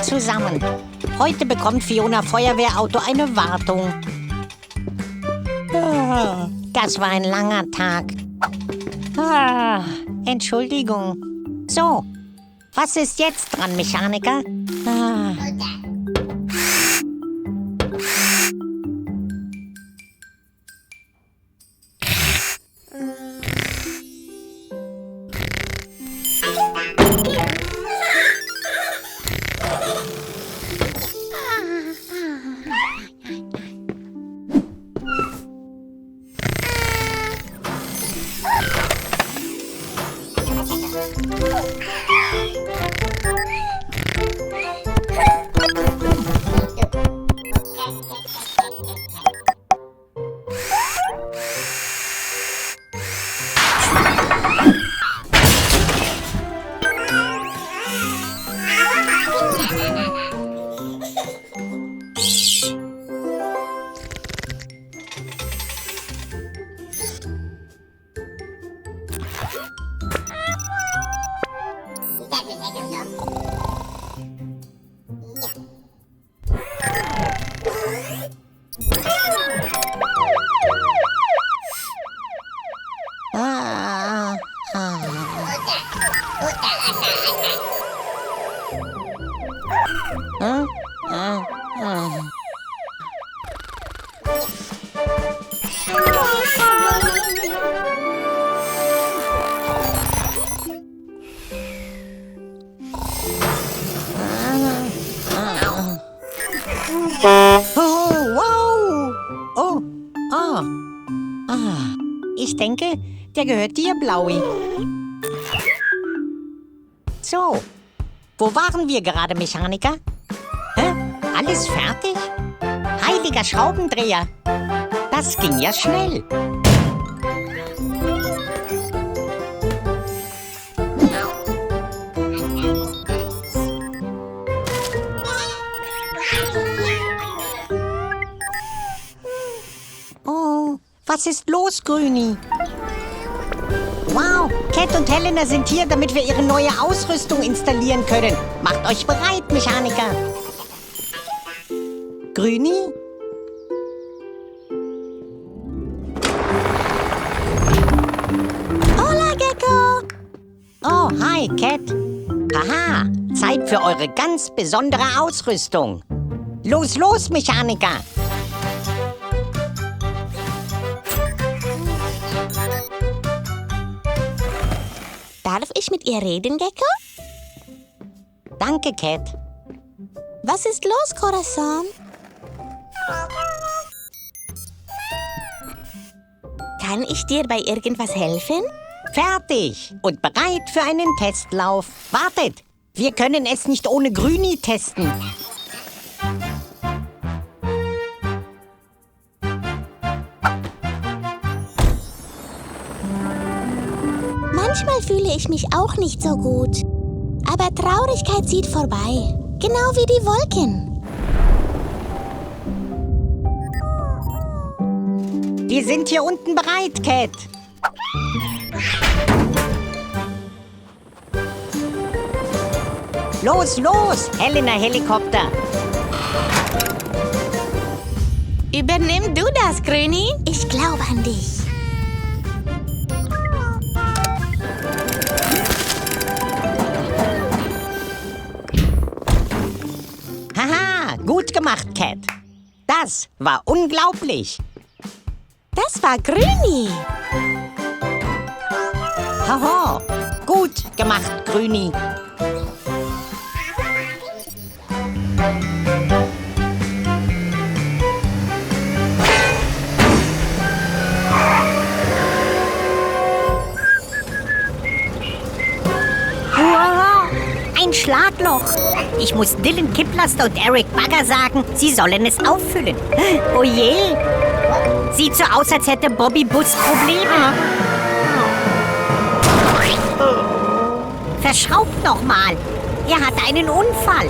zusammen. Heute bekommt Fiona Feuerwehrauto eine Wartung. Das war ein langer Tag. Entschuldigung. So, was ist jetzt dran, Mechaniker? Ich denke, der gehört dir, Blaui. So, wo waren wir gerade, Mechaniker? Alles fertig? Heiliger Schraubendreher! Das ging ja schnell. Oh, was ist los, Grüni? Wow, Cat und Helena sind hier, damit wir ihre neue Ausrüstung installieren können. Macht euch bereit, Mechaniker. Grüni? Hola, Gecko! Oh, hi, Cat. Haha, Zeit für eure ganz besondere Ausrüstung. Los, los, Mechaniker! Darf ich mit ihr reden, Gecko? Danke, Cat. Was ist los, Corazon? Kann ich dir bei irgendwas helfen? Fertig und bereit für einen Testlauf. Wartet, wir können es nicht ohne Grüni testen. Manchmal fühle ich mich auch nicht so gut. Aber Traurigkeit zieht vorbei. Genau wie die Wolken. Wir sind hier unten bereit, Cat. Los, los, Helena Helikopter. Übernimm du das, Grüni? Ich glaube an dich. Haha, gut gemacht, Cat. Das war unglaublich. Das war Grüni. Haha, gut gemacht, Grüni. Wow, ein Schlagloch. Ich muss Dylan Kiplaster und Eric Bagger sagen, sie sollen es auffüllen. Oh je. Sieht so aus, als hätte Bobby Bus Probleme. Verschraubt noch mal. Er hatte einen Unfall.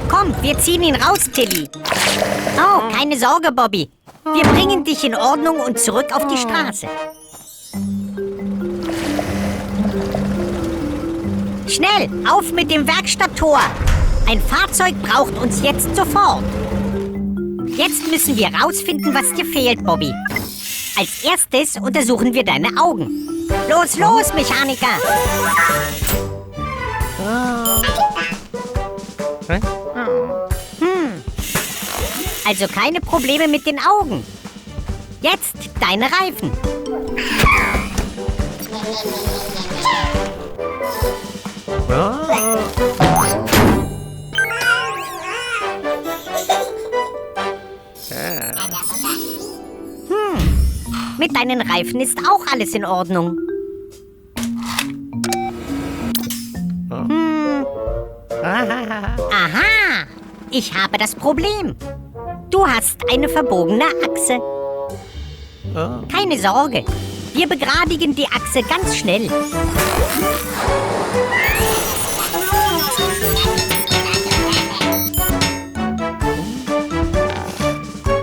Komm, wir ziehen ihn raus, Tilly. Oh, keine Sorge, Bobby. Wir bringen dich in Ordnung und zurück auf die Straße. Schnell, auf mit dem Werkstatttor. Ein Fahrzeug braucht uns jetzt sofort. Jetzt müssen wir rausfinden, was dir fehlt, Bobby. Als erstes untersuchen wir deine Augen. Los, los, Mechaniker! Also keine Probleme mit den Augen. Jetzt deine Reifen. Mit deinen Reifen ist auch alles in Ordnung. Aha, ich habe das Problem. Du hast eine verbogene Achse. Keine Sorge, wir begradigen die Achse ganz schnell.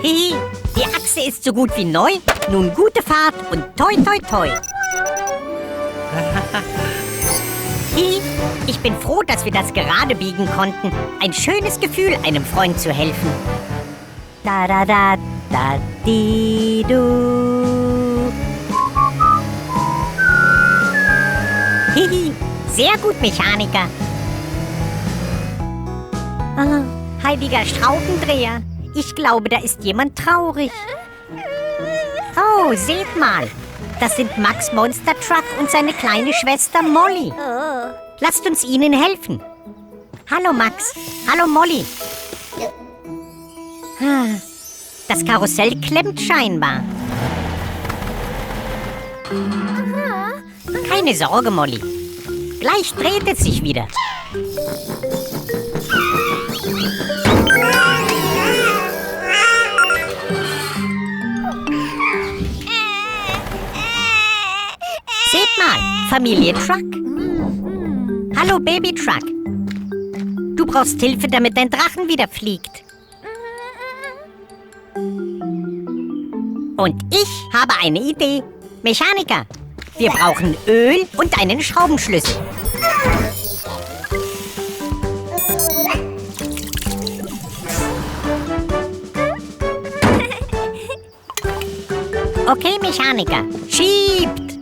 Hihi, die Achse ist so gut wie neu. Nun gute Fahrt und toi toi toi. Hihi, ich bin froh, dass wir das gerade biegen konnten. Ein schönes Gefühl, einem Freund zu helfen. Da da da da di du. Hihi, sehr gut, Mechaniker. Ah, heiliger Schraubendreher. Ich glaube, da ist jemand traurig. Oh, seht mal. Das sind Max Monster Truck und seine kleine Schwester Molly. Lasst uns ihnen helfen. Hallo Max. Hallo Molly. Das Karussell klemmt scheinbar. Keine Sorge, Molly. Gleich dreht es sich wieder. Seht mal, Familie Truck. Hallo, Baby Truck. Du brauchst Hilfe, damit dein Drachen wieder fliegt. Und ich habe eine Idee. Mechaniker, wir brauchen Öl und einen Schraubenschlüssel. Okay, Mechaniker, schiebt!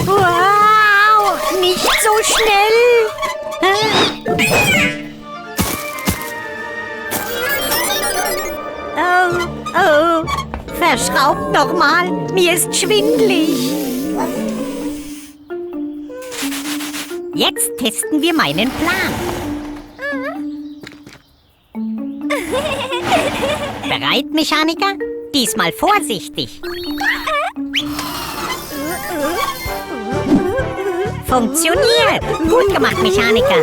Wow, nicht so schnell! Oh, verschraubt noch mal, mir ist schwindelig. Jetzt testen wir meinen Plan. Bereit, Mechaniker? Diesmal vorsichtig. Funktioniert! Gut gemacht, Mechaniker.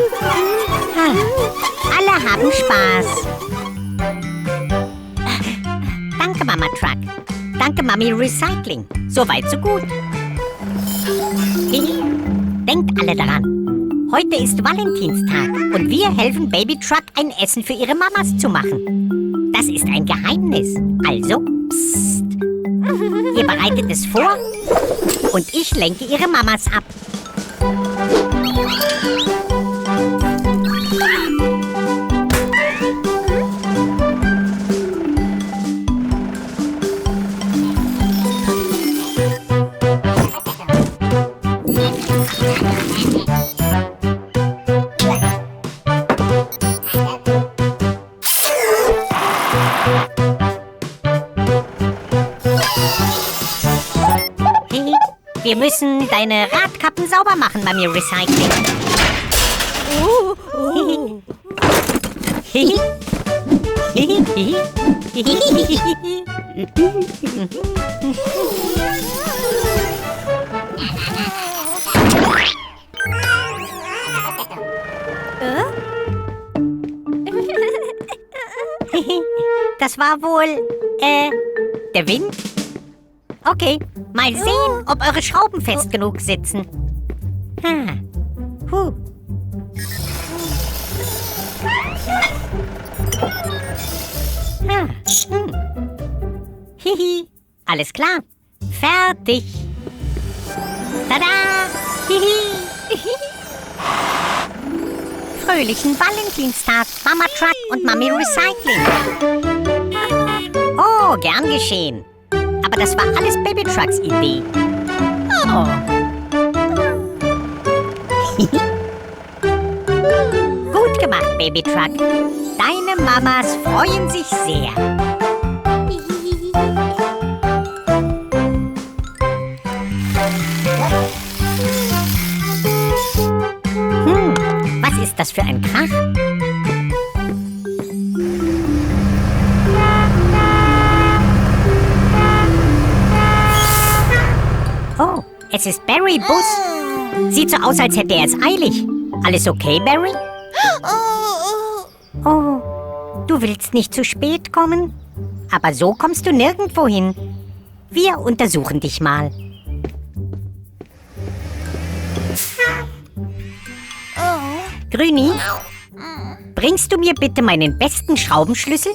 Alle haben Spaß. Danke, Mama Truck. Danke, Mami Recycling. So weit, so gut. Denkt alle daran. Heute ist Valentinstag und wir helfen Baby Truck, ein Essen für ihre Mamas zu machen. Das ist ein Geheimnis. Also, psst. Ihr bereitet es vor und ich lenke ihre Mamas ab. Wir müssen deine Radkappen sauber machen, Mami Recycling. Das war wohl, der Wind? Okay, mal sehen, ob eure Schrauben fest genug sitzen. Hihi, alles klar. Fertig. Tada! Hihi. Fröhlichen Valentinstag, Mama Truck und Mami Recycling. Oh, gern geschehen. Aber das war alles Baby Trucks Idee. Oh. Gut gemacht, Baby Truck. Deine Mamas freuen sich sehr. Was ist das für ein Krach? Oh, es ist Barry Bus. Sieht so aus, als hätte er es eilig. Alles okay, Barry? Oh, du willst nicht zu spät kommen? Aber so kommst du nirgendwo hin. Wir untersuchen dich mal. Grüni, bringst du mir bitte meinen besten Schraubenschlüssel?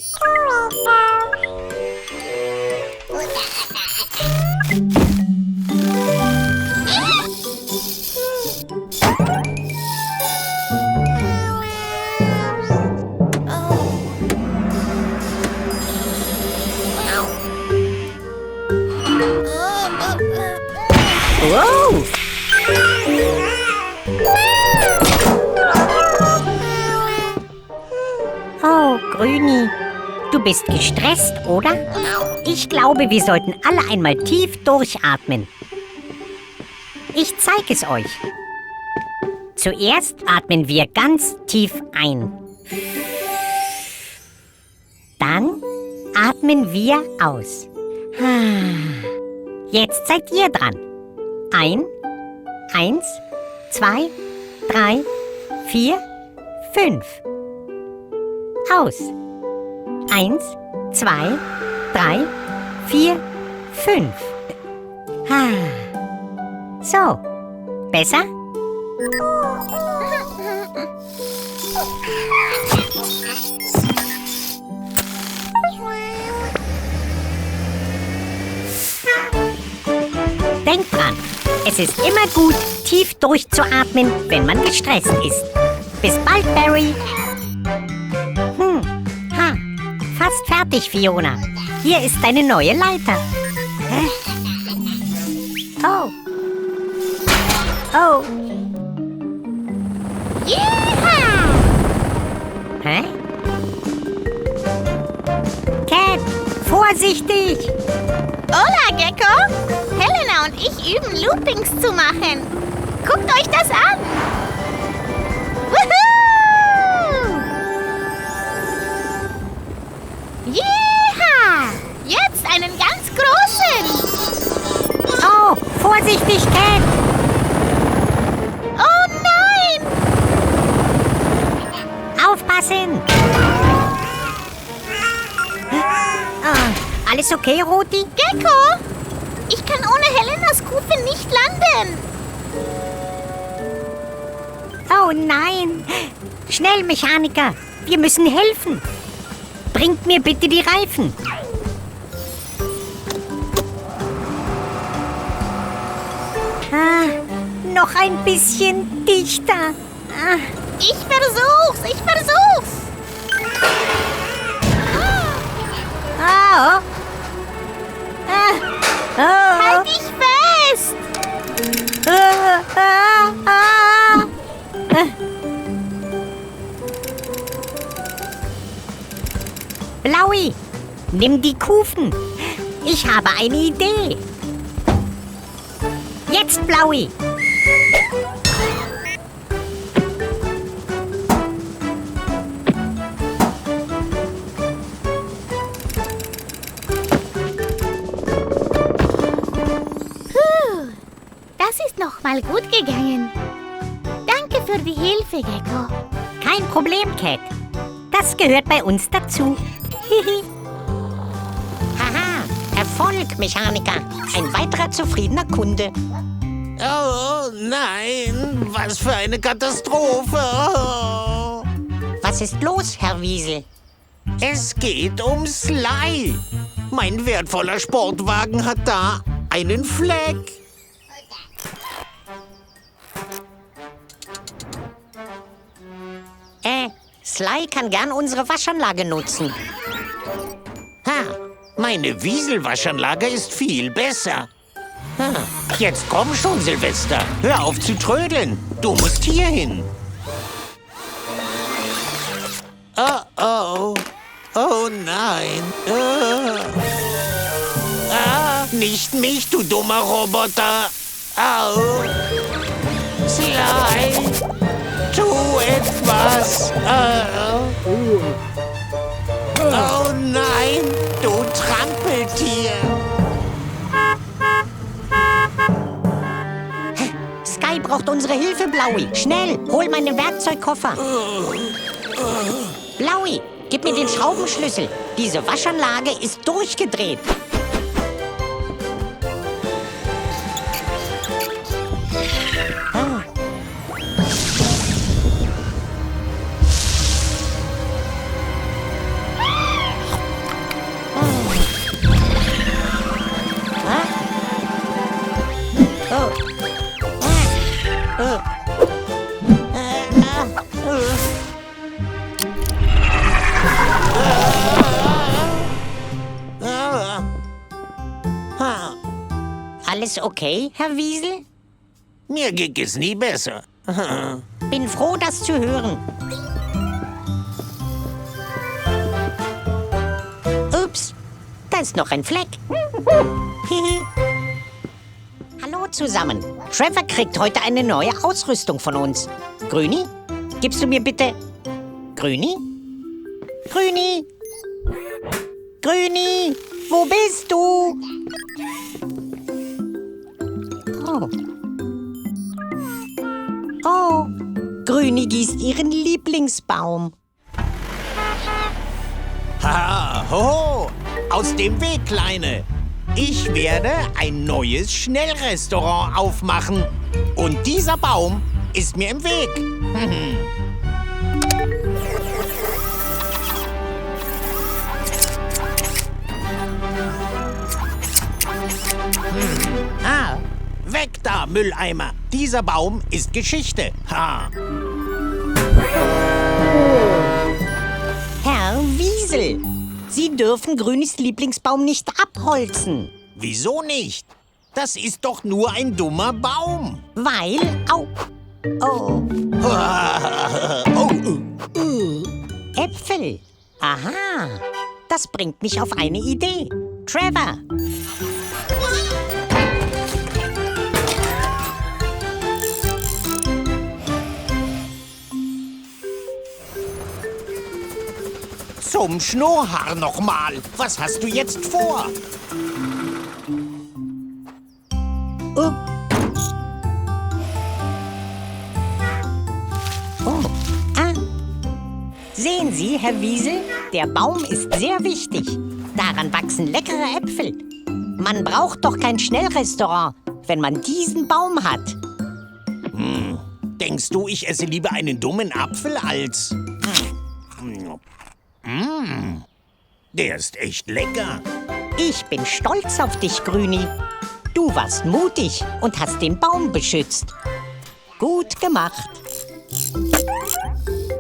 Wow! Oh, Grüni, du bist gestresst, oder? Ich glaube, wir sollten alle einmal tief durchatmen. Ich zeige es euch. Zuerst atmen wir ganz tief ein. Dann atmen wir aus. Jetzt seid ihr dran. 1, 2, 3, 4, 5. Aus. 1, 2, 3, 4, 5. So. Besser? Denkt dran, es ist immer gut, tief durchzuatmen, wenn man gestresst ist. Bis bald, Barry. Fast fertig, Fiona. Hier ist deine neue Leiter. Oh. Oh. Yeah! Hä? Cat, vorsichtig! Hola, Gecko! Helena und ich üben Loopings zu machen. Guckt euch das an! Woohoo! Yeah! Jetzt einen ganz großen! Oh, vorsichtig, Cat! Oh nein! Aufpassen! Alles okay, Roti? Gecko! Ich kann ohne Helenas Kufe nicht landen! Oh nein! Schnell, Mechaniker! Wir müssen helfen! Bringt mir bitte die Reifen! Noch ein bisschen dichter! Ich versuch's! Oh! Halt dich fest! Blaui, nimm die Kufen. Ich habe eine Idee. Jetzt, Blaui. Das ist noch mal gut gegangen. Danke für die Hilfe, Gecko. Kein Problem, Cat. Das gehört bei uns dazu. Haha, Erfolg, Mechaniker. Ein weiterer zufriedener Kunde. Oh nein, was für eine Katastrophe. Oh. Was ist los, Herr Wiesel? Es geht um Sly. Mein wertvoller Sportwagen hat da einen Fleck. Sly kann gern unsere Waschanlage nutzen. Ha, meine Wieselwaschanlage ist viel besser. Ha, jetzt komm schon, Silvester. Hör auf zu trödeln. Du musst hier hin. Oh, oh. Oh nein. Nicht mich, du dummer Roboter. Au. Sly, tu etwas. Oh nein, du Trampeltier. Sky braucht unsere Hilfe, Blaui. Schnell, hol meinen Werkzeugkoffer. Blaui, gib mir den Schraubenschlüssel. Diese Waschanlage ist durchgedreht. Alles okay, Herr Wiesel? Mir ging es nie besser. Bin froh, das zu hören. Ups, da ist noch ein Fleck. Hallo zusammen. Trevor kriegt heute eine neue Ausrüstung von uns. Grüni, gibst du mir bitte... Grüni? Grüni? Grüni, wo bist du? Oh. Oh, Grüni gießt ihren Lieblingsbaum. Ha, ho, aus dem Weg, Kleine. Ich werde ein neues Schnellrestaurant aufmachen. Und dieser Baum ist mir im Weg. Weg da, Mülleimer. Dieser Baum ist Geschichte. Ha. Herr Wiesel, Sie dürfen Grünis Lieblingsbaum nicht abholzen. Wieso nicht? Das ist doch nur ein dummer Baum. Weil... Au. Oh. Äpfel. Aha. Das bringt mich auf eine Idee. Trevor. Zum Schnurrhaar nochmal. Was hast du jetzt vor? Oh. Ah. Sehen Sie, Herr Wiesel, der Baum ist sehr wichtig. Daran wachsen leckere Äpfel. Man braucht doch kein Schnellrestaurant, wenn man diesen Baum hat. Denkst du, ich esse lieber einen dummen Apfel als... Der ist echt lecker. Ich bin stolz auf dich, Grüni. Du warst mutig und hast den Baum beschützt. Gut gemacht.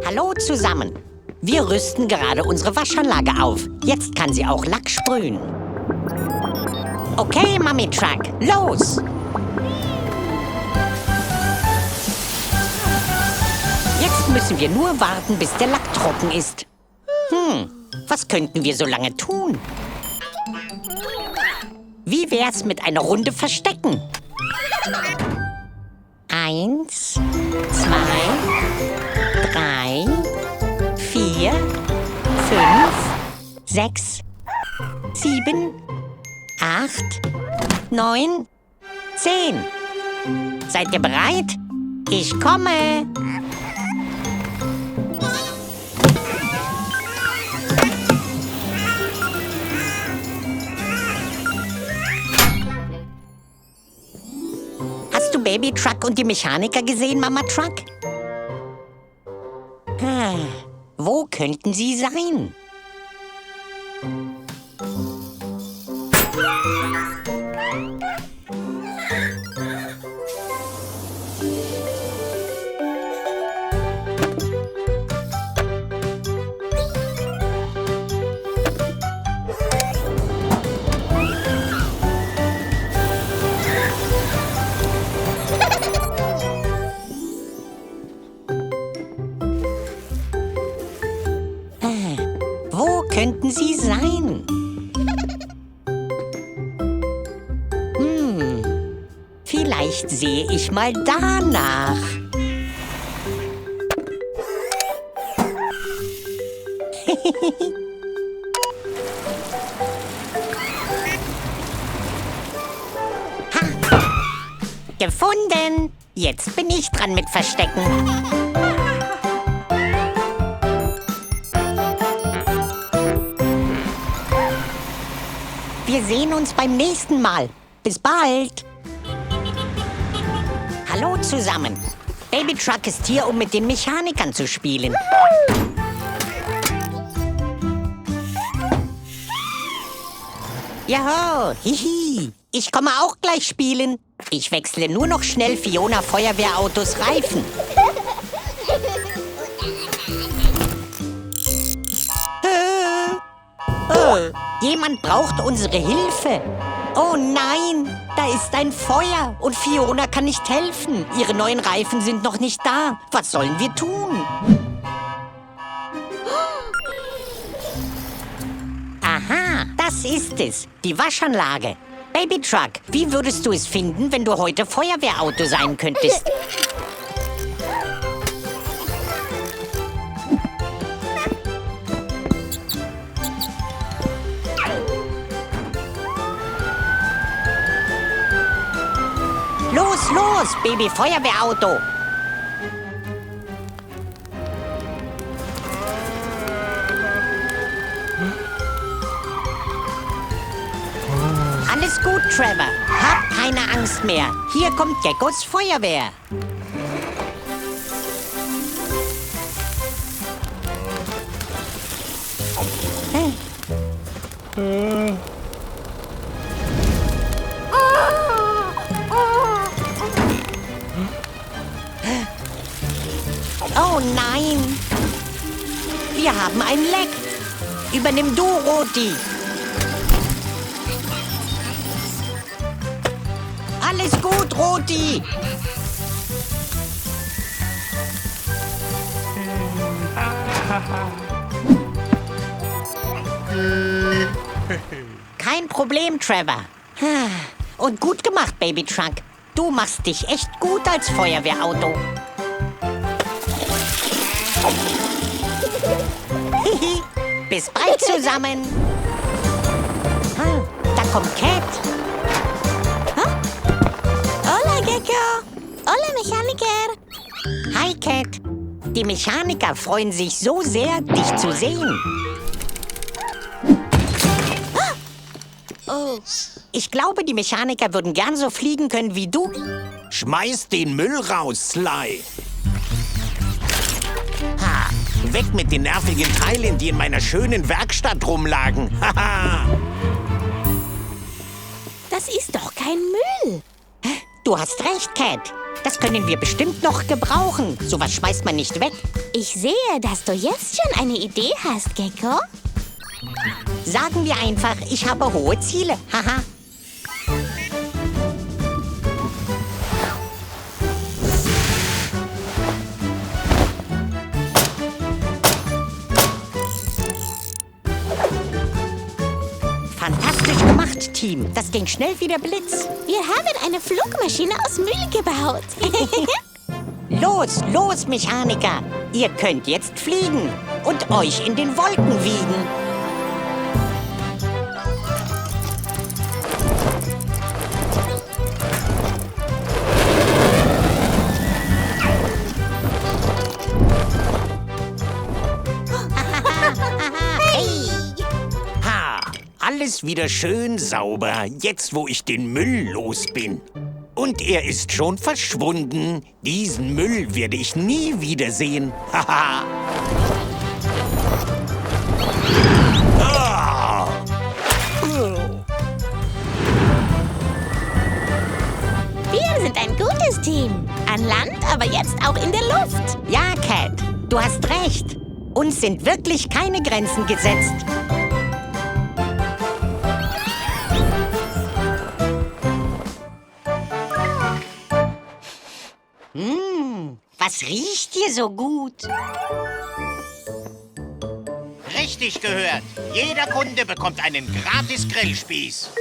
Hallo zusammen. Wir rüsten gerade unsere Waschanlage auf. Jetzt kann sie auch Lack sprühen. Okay, Mummy Truck, los! Jetzt müssen wir nur warten, bis der Lack trocken ist. Was könnten wir so lange tun? Wie wär's mit einer Runde Verstecken? 1, 2, 3, 4, 5, 6, 7, 8, 9, 10. Seid ihr bereit? Ich komme! Hast du Baby Truck und die Mechaniker gesehen, Mama Truck? Wo könnten sie sein? sie sein? Vielleicht sehe ich mal danach. Ha! Gefunden! Jetzt bin ich dran mit Verstecken. Wir sehen uns beim nächsten Mal. Bis bald! Hallo zusammen. Baby Truck ist hier, um mit den Mechanikern zu spielen. Jaho, hihi. Ich komme auch gleich spielen. Ich wechsle nur noch schnell Fiona Feuerwehrautos Reifen. Jemand braucht unsere Hilfe. Oh nein, da ist ein Feuer und Fiona kann nicht helfen. Ihre neuen Reifen sind noch nicht da. Was sollen wir tun? Aha, das ist es. Die Waschanlage. Baby Truck, wie würdest du es finden, wenn du heute Feuerwehrauto sein könntest? Los, los, Baby Feuerwehrauto! Alles gut, Trevor. Hab keine Angst mehr. Hier kommt Geckos Feuerwehr. Oh nein! Wir haben ein Leck. Übernimm du, Roti. Alles gut, Roti. Kein Problem, Trevor. Und gut gemacht, Baby Truck. Du machst dich echt gut als Feuerwehrauto. Bis bald zusammen. Da kommt Cat. Hola, Gecko. Hola, Mechaniker. Hi, Cat. Die Mechaniker freuen sich so sehr, dich zu sehen. Oh. Ich glaube, die Mechaniker würden gern so fliegen können wie du. Schmeiß den Müll raus, Sly. Ha, weg mit den nervigen Teilen, die in meiner schönen Werkstatt rumlagen. Haha. Das ist doch kein Müll. Du hast recht, Cat. Das können wir bestimmt noch gebrauchen. Sowas schmeißt man nicht weg. Ich sehe, dass du jetzt schon eine Idee hast, Gecko. Sagen wir einfach, ich habe hohe Ziele. Haha. Fantastisch gemacht, Team. Das ging schnell wie der Blitz. Wir haben eine Flugmaschine aus Müll gebaut. Los, los, Mechaniker. Ihr könnt jetzt fliegen und euch in den Wolken wiegen. Alles wieder schön sauber, jetzt wo ich den Müll los bin. Und er ist schon verschwunden. Diesen Müll werde ich nie wiedersehen. Haha. Wir sind ein gutes Team. An Land, aber jetzt auch in der Luft. Ja, Cat, du hast recht. Uns sind wirklich keine Grenzen gesetzt. Was riecht hier so gut? richtig gehört. Jeder Kunde bekommt einen gratis Grillspieß.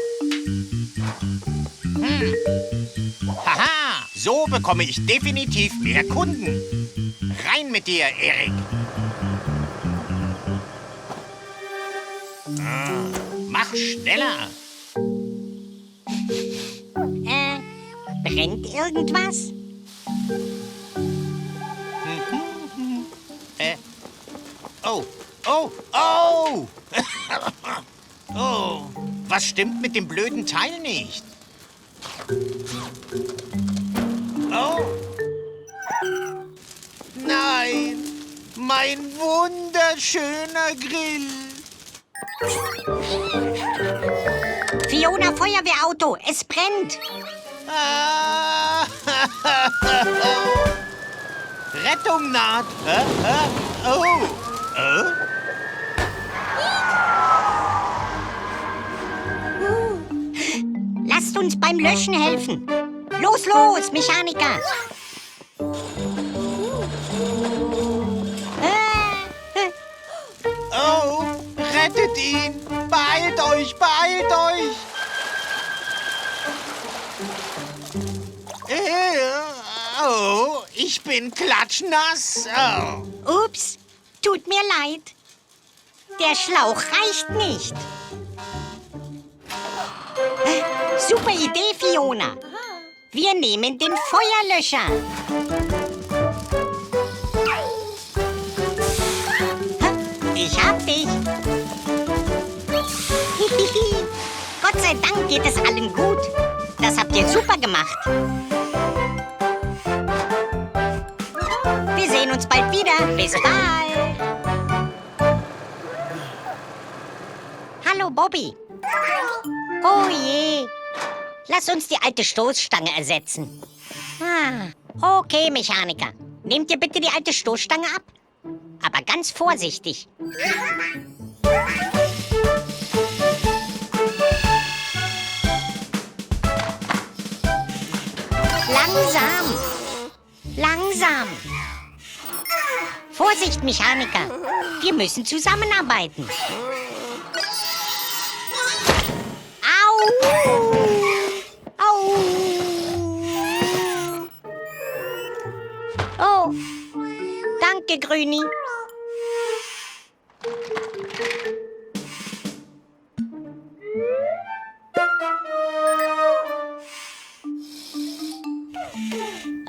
Haha, so bekomme ich definitiv mehr Kunden. Rein mit dir, Erik. Mach schneller. Brennt irgendwas? Oh, oh, oh! Oh, was stimmt mit dem blöden Teil nicht? Oh! Nein! Mein wunderschöner Grill! Fiona, Feuerwehrauto, es brennt! Ah. Rettung naht! Oh! Lasst uns beim Löschen helfen. Los, los, Mechaniker! Oh! Rettet ihn! Beeilt euch! Beeilt euch! Oh, ich bin klatschnass. Oh. Ups, tut mir leid. Der Schlauch reicht nicht. Super Idee, Fiona. Wir nehmen den Feuerlöscher. Ich hab dich. Gott sei Dank geht es allen gut. Das habt ihr super gemacht. Wir sehen uns bald wieder. Bis bald. Hallo, Bobby. Oh je. Lass uns die alte Stoßstange ersetzen. Okay, Mechaniker. Nehmt ihr bitte die alte Stoßstange ab? Aber ganz vorsichtig. Langsam. Langsam. Vorsicht, Mechaniker. Wir müssen zusammenarbeiten. Au! Au! Oh, danke, Grüni.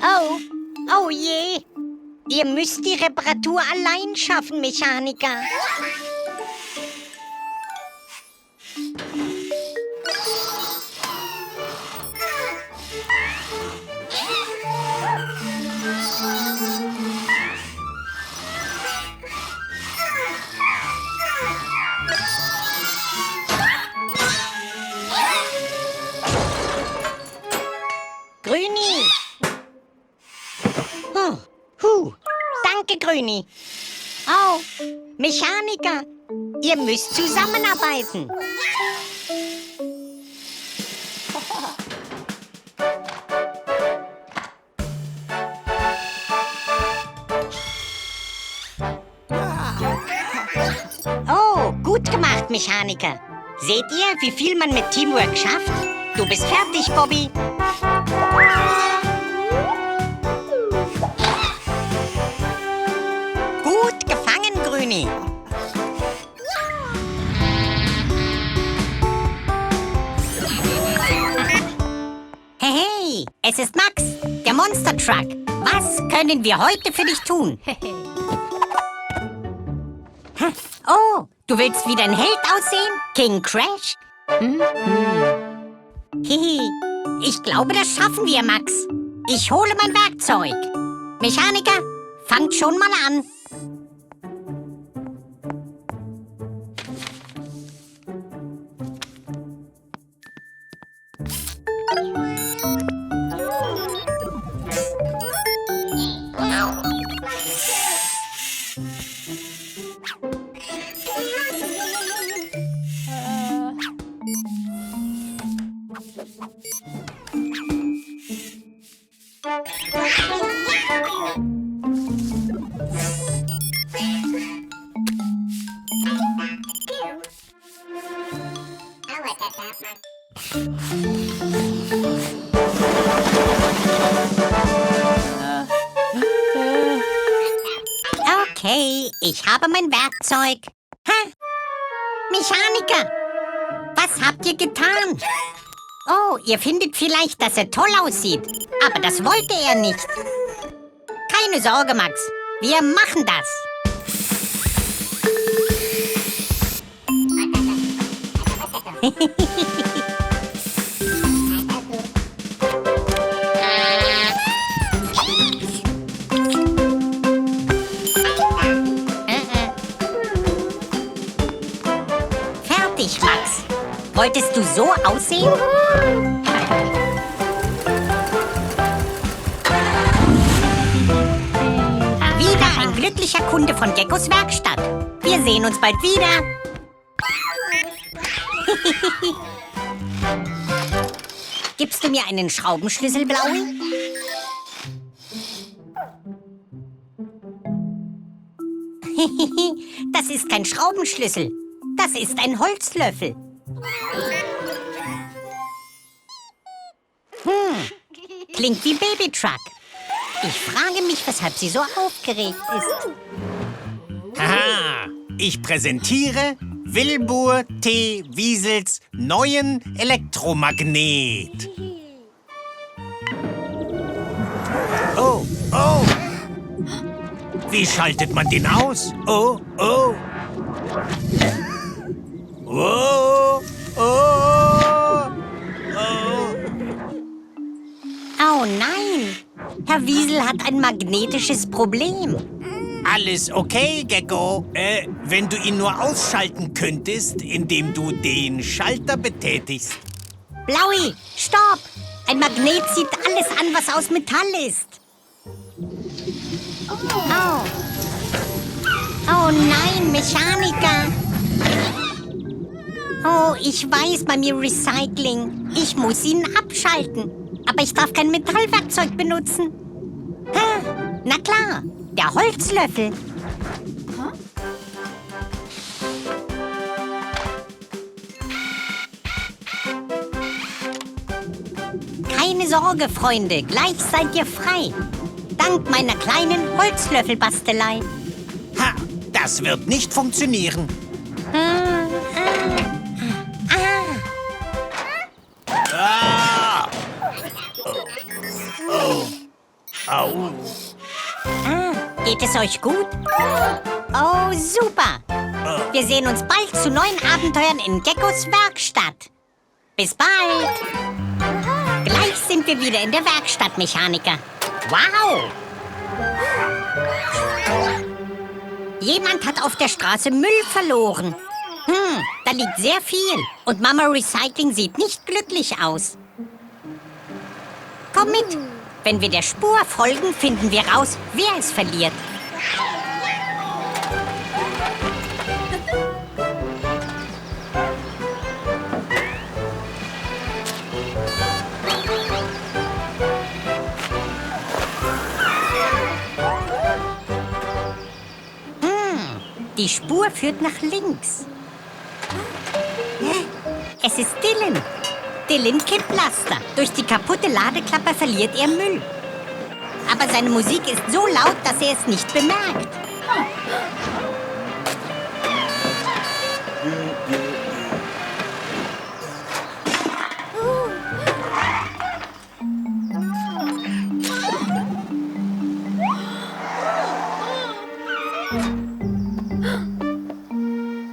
Oh, oh je. Ihr müsst die Reparatur allein schaffen, Mechaniker. Grüni. Danke, Grüni. Oh, Mechaniker, ihr müsst zusammenarbeiten. Oh, gut gemacht, Mechaniker. Seht ihr, wie viel man mit Teamwork schafft? Du bist fertig, Bobby. Gut gefangen, Grüni. Hey, es ist Max, der Monster Truck. Was können wir heute für dich tun? Oh, du willst wie dein Held aussehen? King Crash? Hihi, ich glaube, das schaffen wir, Max. Ich hole mein Werkzeug. Mechaniker, fangt schon mal an. Okay, ich habe mein Werkzeug. Ha? Mechaniker, was habt ihr getan? Oh, ihr findet vielleicht, dass er toll aussieht. Aber das wollte er nicht. Keine Sorge, Max. Wir machen das. Fertig, Max. Wolltest du so aussehen? Wieder ein glücklicher Kunde von Geckos Werkstatt. Wir sehen uns bald wieder. Gibst du mir einen Schraubenschlüssel, Blaui? Das ist kein Schraubenschlüssel. Das ist ein Holzlöffel. Klingt wie Babytruck. Ich frage mich, weshalb sie so aufgeregt ist. Haha, ich präsentiere Wilbur T. Wiesels neuen Elektromagnet. Oh, oh. Wie schaltet man den aus? Oh, oh. Oh, oh, oh. Oh nein, Herr Wiesel hat ein magnetisches Problem. Alles okay, Gecko? Wenn du ihn nur ausschalten könntest, indem du den Schalter betätigst. Blaui, stopp! Ein Magnet zieht alles an, was aus Metall ist. Oh. Oh nein, Mechaniker. Oh, ich weiß bei mir Recycling. Ich muss ihn abschalten. Aber ich darf kein Metallwerkzeug benutzen. Na klar, der Holzlöffel. Keine Sorge, Freunde, gleich seid ihr frei. Dank meiner kleinen Holzlöffelbastelei. Ha, das wird nicht funktionieren. Ah! Oh. Au. Geht es euch gut? Oh, super. Wir sehen uns bald zu neuen Abenteuern in Geckos Werkstatt. Bis bald. Gleich sind wir wieder in der Werkstatt, Mechaniker. Wow. Jemand hat auf der Straße Müll verloren. Da liegt sehr viel. Und Mama Recycling sieht nicht glücklich aus. Komm mit. Wenn wir der Spur folgen, finden wir raus, wer es verliert. Die Spur führt nach links. Es ist Dylan. Dylan Kipplaster. Durch die kaputte Ladeklappe verliert er Müll. Aber seine Musik ist so laut, dass er es nicht bemerkt.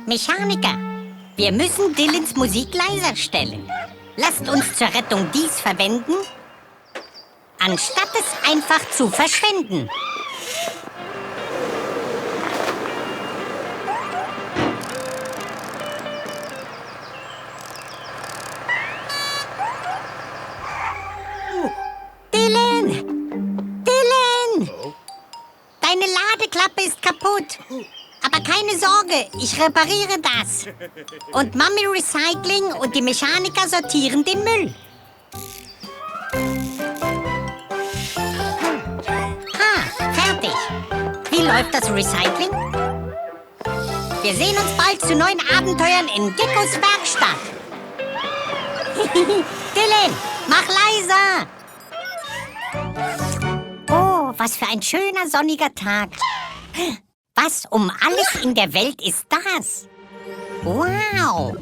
Mechaniker, wir müssen Dylans Musik leiser stellen. Lasst uns zur Rettung dies verwenden, anstatt es einfach zu verschwenden. Dylan! Dylan! Deine Ladeklappe ist kaputt. Aber keine Sorge, ich repariere das. Und Mami Recycling und die Mechaniker sortieren den Müll. Fertig. Wie läuft das Recycling? Wir sehen uns bald zu neuen Abenteuern in Geckos Werkstatt. Dylan, mach leiser! Oh, was für ein schöner sonniger Tag. Was um alles in der Welt ist das? Wow!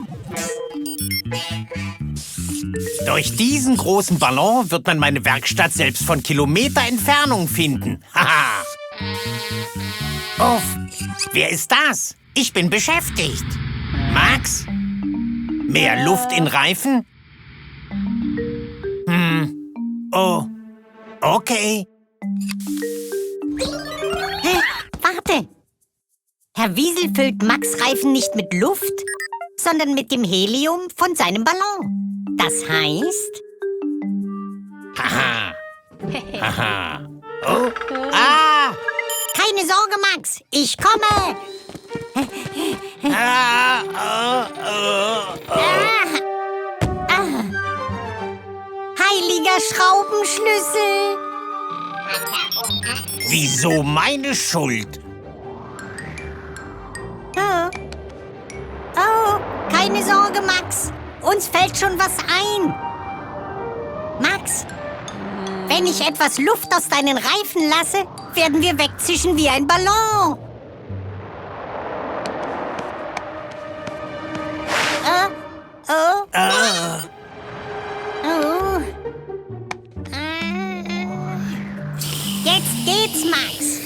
Durch diesen großen Ballon wird man meine Werkstatt selbst von Kilometer Entfernung finden. Haha! Uff, wer ist das? Ich bin beschäftigt. Max? Mehr Luft in Reifen? Oh, okay. Warte! Herr Wiesel füllt Max' Reifen nicht mit Luft, sondern mit dem Helium von seinem Ballon. Das heißt... Haha. Haha. Oh. Ah! Keine Sorge, Max, ich komme! Heiliger Schraubenschlüssel! Wieso meine Schuld? Oh, keine Sorge, Max. Uns fällt schon was ein. Max, wenn ich etwas Luft aus deinen Reifen lasse, werden wir wegzischen wie ein Ballon. Jetzt geht's, Max.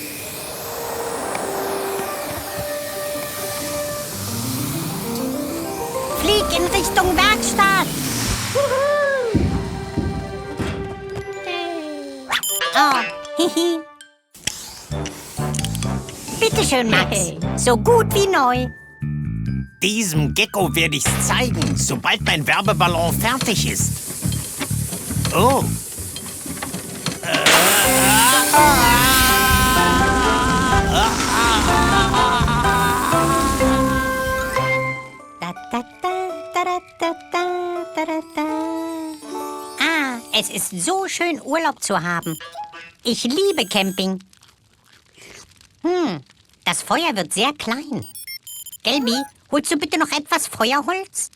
Flieg in Richtung Werkstatt. Oh, hihi. Bitte schön, Max. So gut wie neu. Diesem Gecko werde ich's zeigen, sobald mein Werbeballon fertig ist. Oh. Ah, es ist so schön, Urlaub zu haben. Ich liebe Camping. Das Feuer wird sehr klein. Gelbi, holst du bitte noch etwas Feuerholz?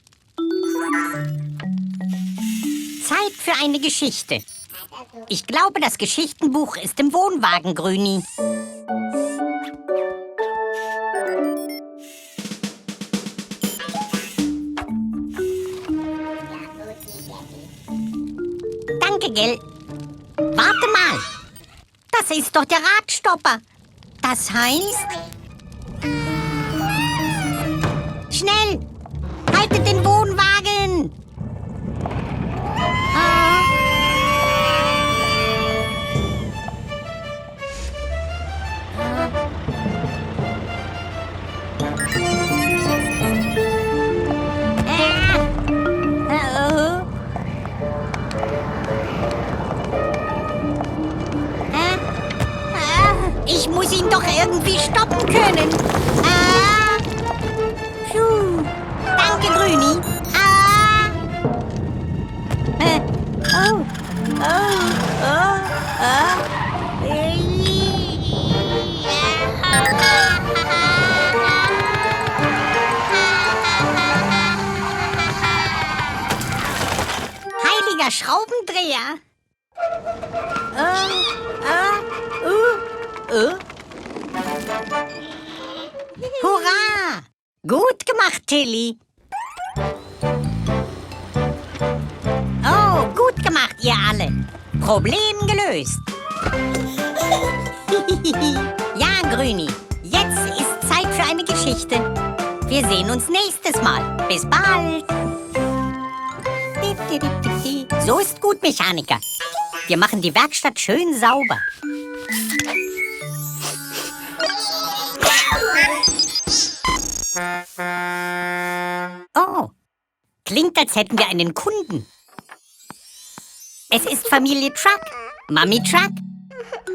Zeit für eine Geschichte. Ich glaube, das Geschichtenbuch ist im Wohnwagen, Grüni. Danke, Gell. Warte mal. Das ist doch der Radstopper. Das heißt... Schnell! Haltet den Wohnwagen! Ich muss ihn doch irgendwie stoppen können. Puh. Danke, Grüni. Heiliger Schraubendreher. Hurra! Gut gemacht, Tilly. Oh, gut gemacht, ihr alle. Problem gelöst. Ja, Grüni, jetzt ist Zeit für eine Geschichte. Wir sehen uns nächstes Mal. Bis bald. So ist gut, Mechaniker. Wir machen die Werkstatt schön sauber. Oh, klingt, als hätten wir einen Kunden. Es ist Familie Truck, Mami Truck,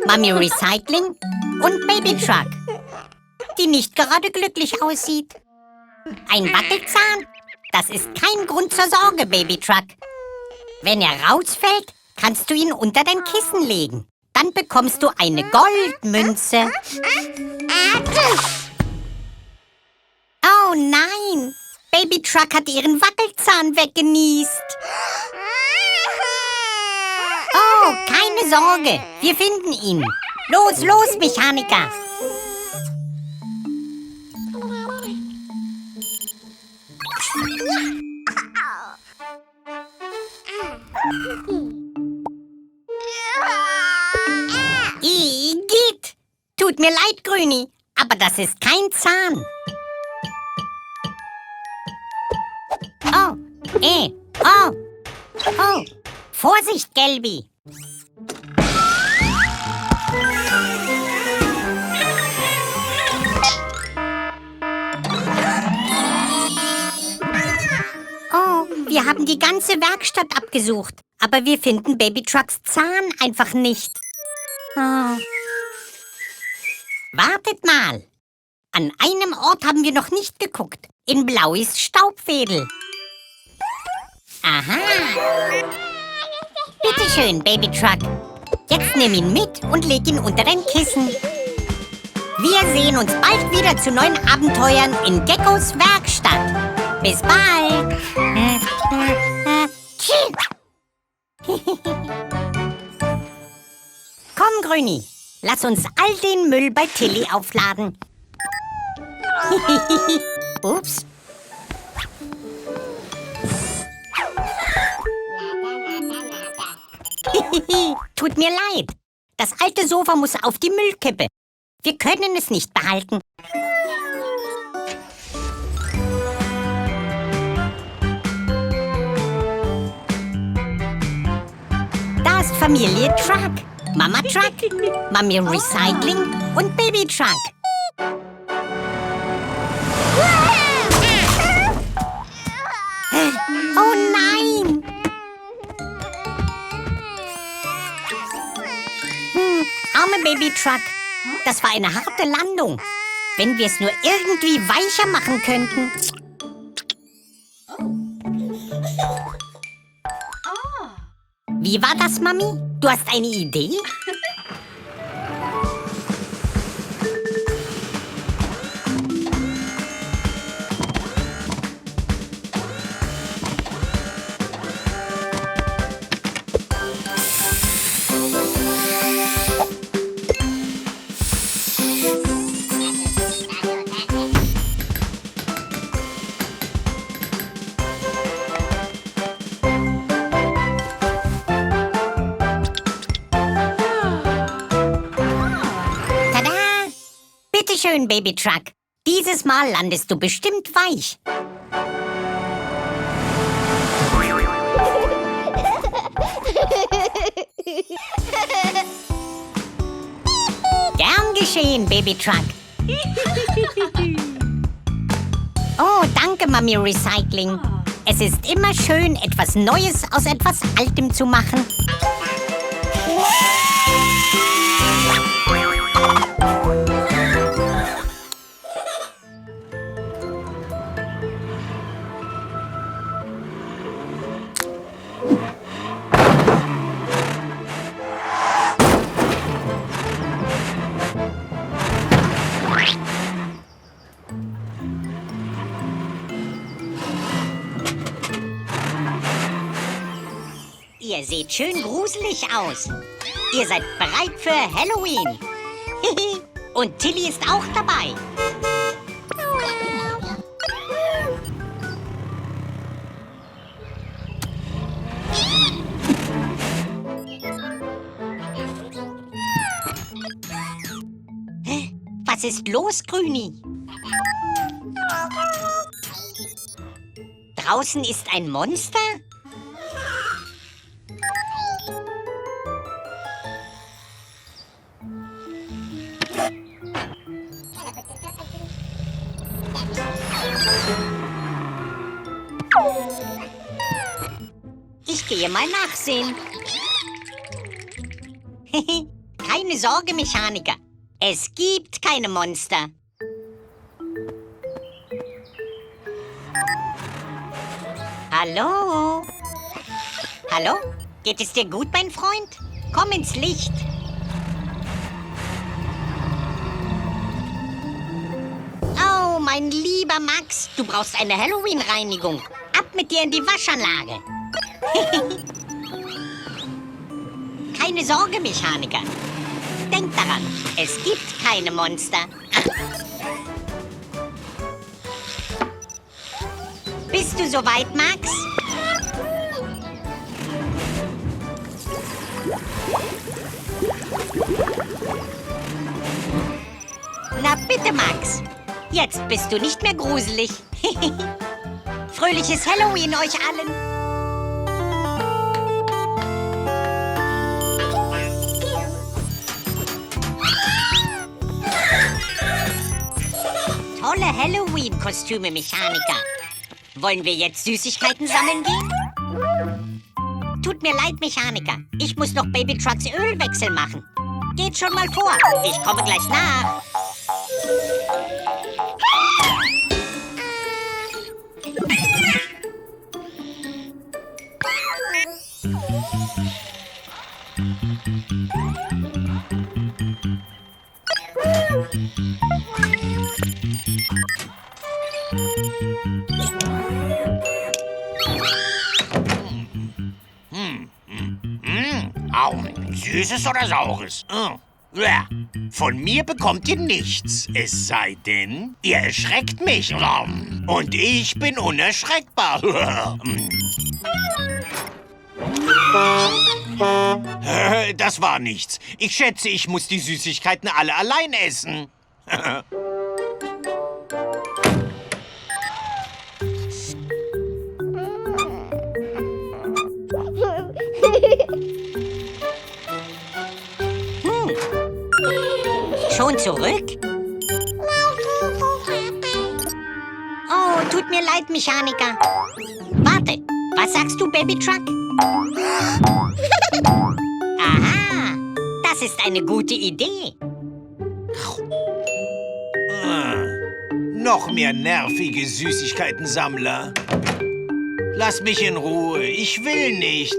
Mami Recycling und Baby Truck, die nicht gerade glücklich aussieht. Ein Wackelzahn? Das ist kein Grund zur Sorge, Baby Truck. Wenn er rausfällt, kannst du ihn unter dein Kissen legen. Dann bekommst du eine Goldmünze. Oh nein! Baby Truck hat ihren Wackelzahn weggenießt. Oh, keine Sorge. Wir finden ihn. Los, los, Mechaniker. Igitt. Tut mir leid, Grüni, aber das ist kein Zahn. Oh, oh, oh. Vorsicht, Gelbi. Oh, wir haben die ganze Werkstatt abgesucht, aber wir finden Baby Trucks Zahn einfach nicht. Oh. Wartet mal. An einem Ort haben wir noch nicht geguckt. In Blauis Staubfädel. Aha. Bitte schön, Baby Truck. Jetzt nimm ihn mit und leg ihn unter dein Kissen. Wir sehen uns bald wieder zu neuen Abenteuern in Geckos Werkstatt. Bis bald. Komm, Grüni. Lass uns all den Müll bei Tilly aufladen. Ups. Tut mir leid. Das alte Sofa muss auf die Müllkippe. Wir können es nicht behalten. Da ist Familie Truck. Mama Truck, Mami Recycling und Baby Truck. Oh nein! Arme Baby Truck, das war eine harte Landung. Wenn wir es nur irgendwie weicher machen könnten. Wie war das, Mami? Du hast eine Idee? Bitte schön, Baby Truck. Dieses Mal landest du bestimmt weich. Gern geschehen, Baby Truck. Oh, danke, Mami Recycling. Es ist immer schön, etwas Neues aus etwas Altem zu machen. Ihr seht schön gruselig aus. Ihr seid bereit für Halloween. Und Tilly ist auch dabei. Was ist los, Grüni? Draußen ist ein Monster? Ich gehe mal nachsehen. Keine Sorge, Mechaniker. Es gibt keine Monster. Hallo? Hallo? Geht es dir gut, mein Freund? Komm ins Licht. Oh, mein lieber Max, du brauchst eine Halloween-Reinigung. Ab mit dir in die Waschanlage. Keine Sorge, Mechaniker. Denk daran, es gibt keine Monster. Bist du soweit, Max? Na bitte, Max. Jetzt bist du nicht mehr gruselig. Fröhliches Halloween euch allen. Tolle Halloween-Kostüme, Mechaniker. Wollen wir jetzt Süßigkeiten sammeln gehen? Tut mir leid, Mechaniker. Ich muss noch Baby Trucks Ölwechsel machen. Geht schon mal vor. Ich komme gleich nach. Süßes oder Saures? Ja. Von mir bekommt ihr nichts. Es sei denn, ihr erschreckt mich. Und ich bin unerschreckbar. Das war nichts. Ich schätze, ich muss die Süßigkeiten alle allein essen. Schon zurück? Oh, tut mir leid, Mechaniker. Warte, was sagst du, Baby Truck? Aha, das ist eine gute Idee. Noch mehr nervige Süßigkeitensammler. Lass mich in Ruhe, ich will nicht.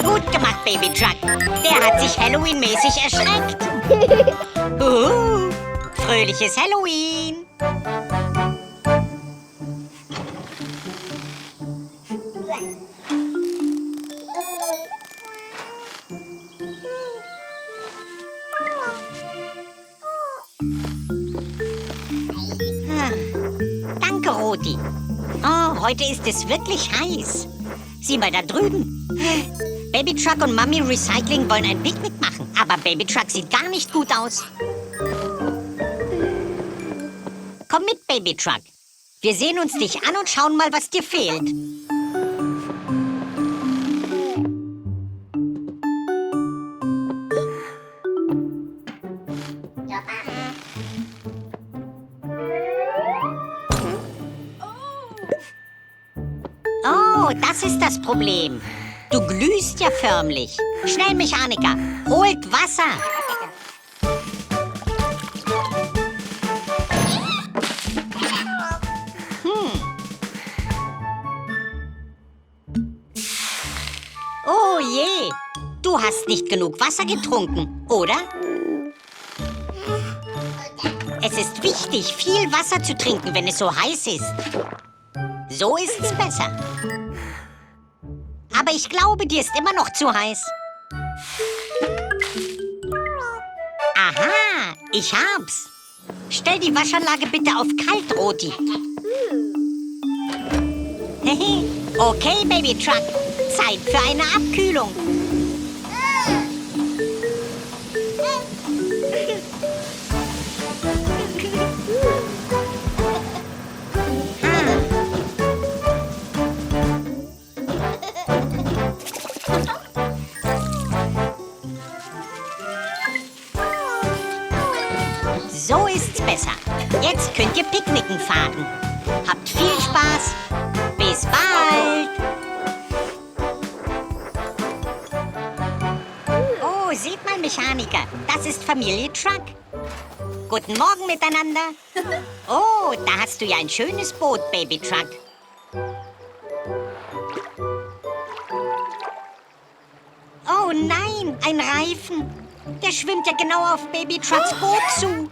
Gut gemacht, Baby Truck. Der hat sich Halloween-mäßig erschreckt. Fröhliches Halloween. Danke, Roti. Oh, heute ist es wirklich heiß. Sieh mal da drüben. Baby Truck und Mami Recycling wollen ein Picknick machen, aber Baby Truck sieht gar nicht gut aus. Komm mit, Baby Truck. Wir sehen uns dich an und schauen mal, was dir fehlt. Oh, das ist das Problem. Du glühst ja förmlich. Schnell, Mechaniker, holt Wasser. Oh je, du hast nicht genug Wasser getrunken, oder? Es ist wichtig, viel Wasser zu trinken, wenn es so heiß ist. So ist's besser. Aber ich glaube, dir ist immer noch zu heiß. Aha, ich hab's. Stell die Waschanlage bitte auf kalt, Roti. Okay, Baby Truck. Zeit für eine Abkühlung. So ist's besser. Jetzt könnt ihr picknicken fahren. Habt viel Spaß. Bis bald. Oh, seht mal, Mechaniker. Das ist Familie Truck. Guten Morgen miteinander. Oh, da hast du ja ein schönes Boot, Baby Truck. Oh nein, ein Reifen. Der schwimmt ja genau auf Baby Trucks Boot zu.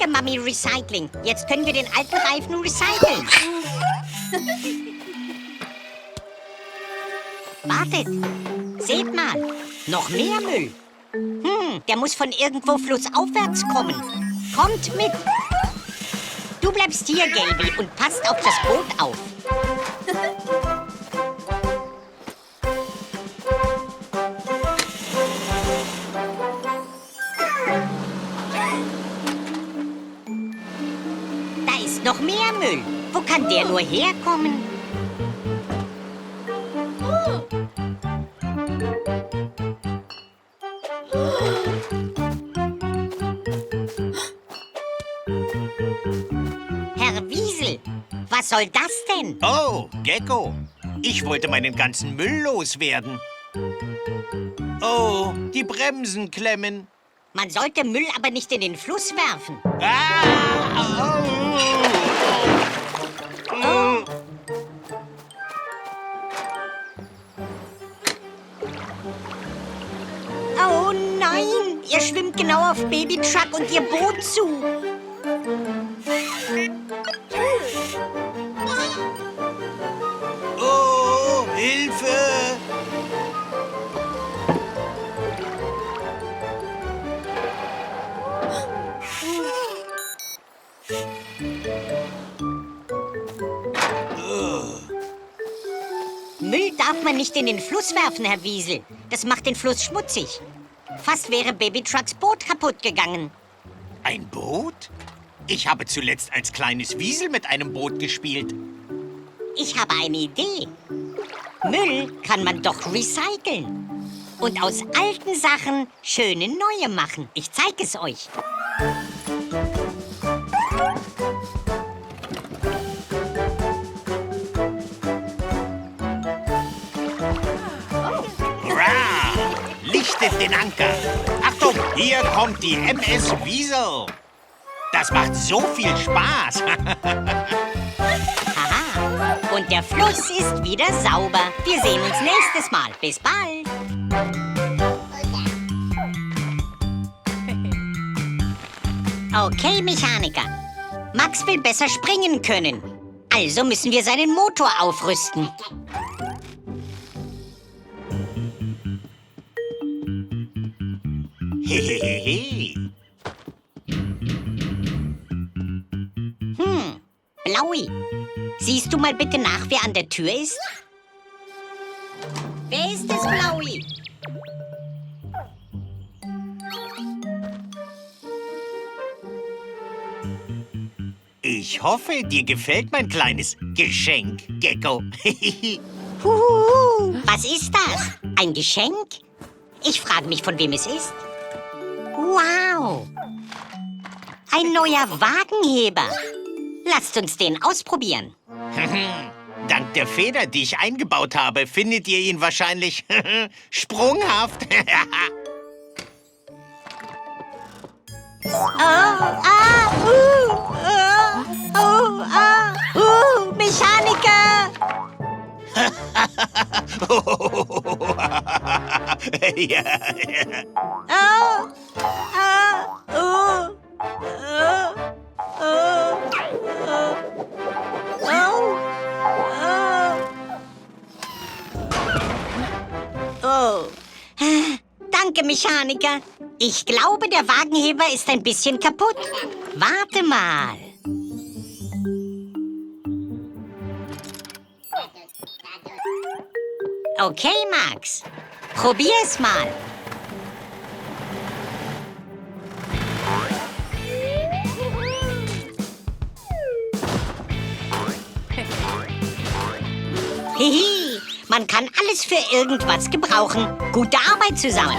Mami, Recycling. Jetzt können wir den alten Reifen recyceln. Wartet. Seht mal. Noch mehr Müll. Der muss von irgendwo flussaufwärts kommen. Kommt mit. Du bleibst hier, Gelbi, und passt auf das Boot auf. Da ist noch mehr Müll. Wo kann der nur herkommen? Herr Wiesel, was soll das denn? Oh, Gecko. Ich wollte meinen ganzen Müll loswerden. Oh, die Bremsen klemmen. Man sollte Müll aber nicht in den Fluss werfen. Oh nein, ihr schwimmt genau auf Baby Truck und ihr Boot zu. Oh, Hilfe! Müll darf man nicht in den Fluss werfen, Herr Wiesel. Das macht den Fluss schmutzig. Fast wäre Baby Trucks Boot kaputt gegangen. Ein Boot? Ich habe zuletzt als kleines Wiesel mit einem Boot gespielt. Ich habe eine Idee. Müll kann man doch recyceln. Und aus alten Sachen schöne neue machen. Ich zeige es euch. Hurra! Lichtet den Anker. Achtung, hier kommt die MS Wiesel. Das macht so viel Spaß. Haha. Und der Fluss ist wieder sauber. Wir sehen uns nächstes Mal. Bis bald. Okay, Mechaniker. Max will besser springen können. Also müssen wir seinen Motor aufrüsten. Hehehe. Blaui, siehst du mal bitte nach, wer an der Tür ist? Wer ist es, Blaui? Ich hoffe, dir gefällt mein kleines Geschenk, Gecko. Huhuhu. Was ist das? Ein Geschenk? Ich frage mich, von wem es ist. Wow! Ein neuer Wagenheber. Lasst uns den ausprobieren. Dank der Feder, die ich eingebaut habe, findet ihr ihn wahrscheinlich sprunghaft. Mechaniker! Ja. Danke, Mechaniker. Ich glaube, der Wagenheber ist ein bisschen kaputt. Warte mal. Okay, Max. Probier es mal. Hihi, man kann alles für irgendwas gebrauchen. Gute Arbeit zusammen.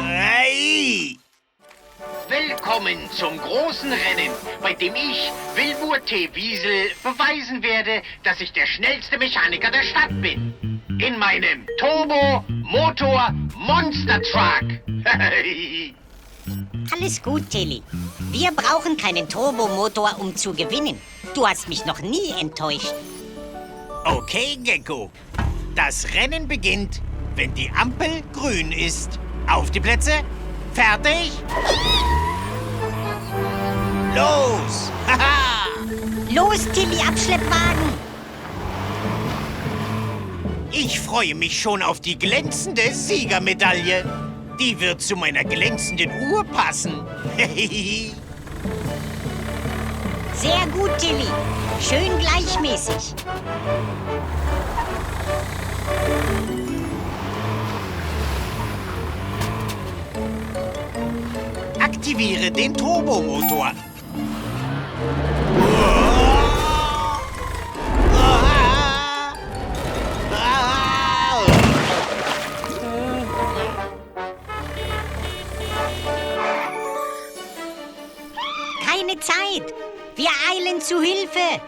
Hey. Willkommen zum großen Rennen, bei dem ich, Wilbur T. Wiesel, beweisen werde, dass ich der schnellste Mechaniker der Stadt bin. In meinem Turbo-Motor-Monster-Truck. Alles gut, Tilly. Wir brauchen keinen Turbomotor, um zu gewinnen. Du hast mich noch nie enttäuscht. Okay, Gecko. Das Rennen beginnt, wenn die Ampel grün ist. Auf die Plätze. Fertig. Los! Haha! Los, Tilly, Abschleppwagen! Ich freue mich schon auf die glänzende Siegermedaille. Die wird zu meiner glänzenden Uhr passen. Sehr gut, Tilly. Schön gleichmäßig. Aktiviere den Turbomotor. Keine Zeit. Wir eilen zu Hilfe.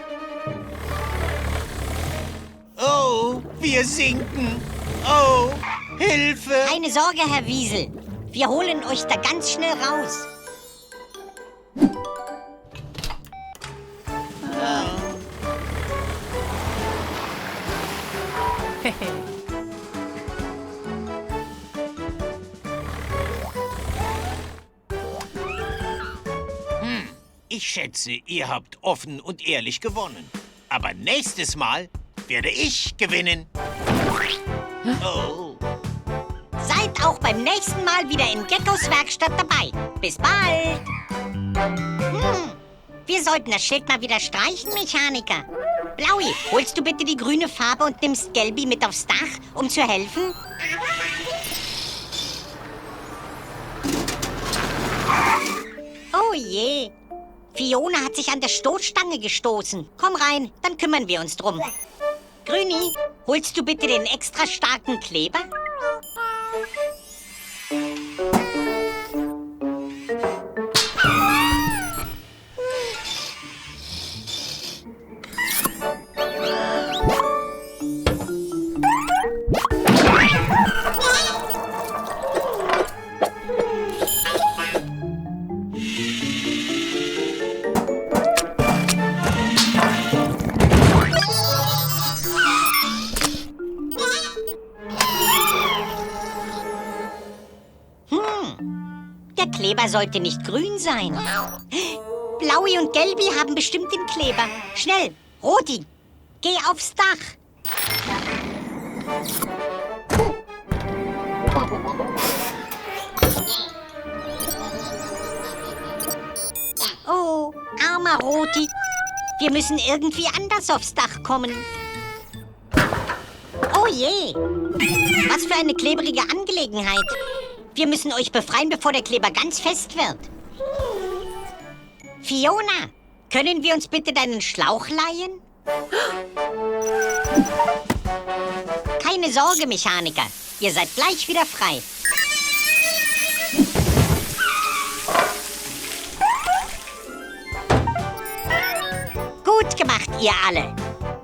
Oh, wir sinken. Oh, Hilfe. Keine Sorge, Herr Wiesel. Wir holen euch da ganz schnell raus. Ich schätze, ihr habt offen und ehrlich gewonnen. Aber nächstes Mal werde ich gewinnen. Oh. Seid auch beim nächsten Mal wieder in Geckos Werkstatt dabei. Bis bald. Wir sollten das Schild mal wieder streichen, Mechaniker. Blaui, holst du bitte die grüne Farbe und nimmst Gelbi mit aufs Dach, um zu helfen? Oh je. Fiona hat sich an der Stoßstange gestoßen. Komm rein, dann kümmern wir uns drum. Grüni, holst du bitte den extra starken Kleber? Der Kleber sollte nicht grün sein. Blaui und Gelbi haben bestimmt den Kleber. Schnell, Roti, geh aufs Dach. Oh, armer Roti. Wir müssen irgendwie anders aufs Dach kommen. Oh je, was für eine klebrige Angelegenheit. Wir müssen euch befreien, bevor der Kleber ganz fest wird. Fiona, können wir uns bitte deinen Schlauch leihen? Keine Sorge, Mechaniker. Ihr seid gleich wieder frei. Gut gemacht, ihr alle.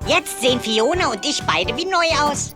Jetzt sehen Fiona und ich beide wie neu aus.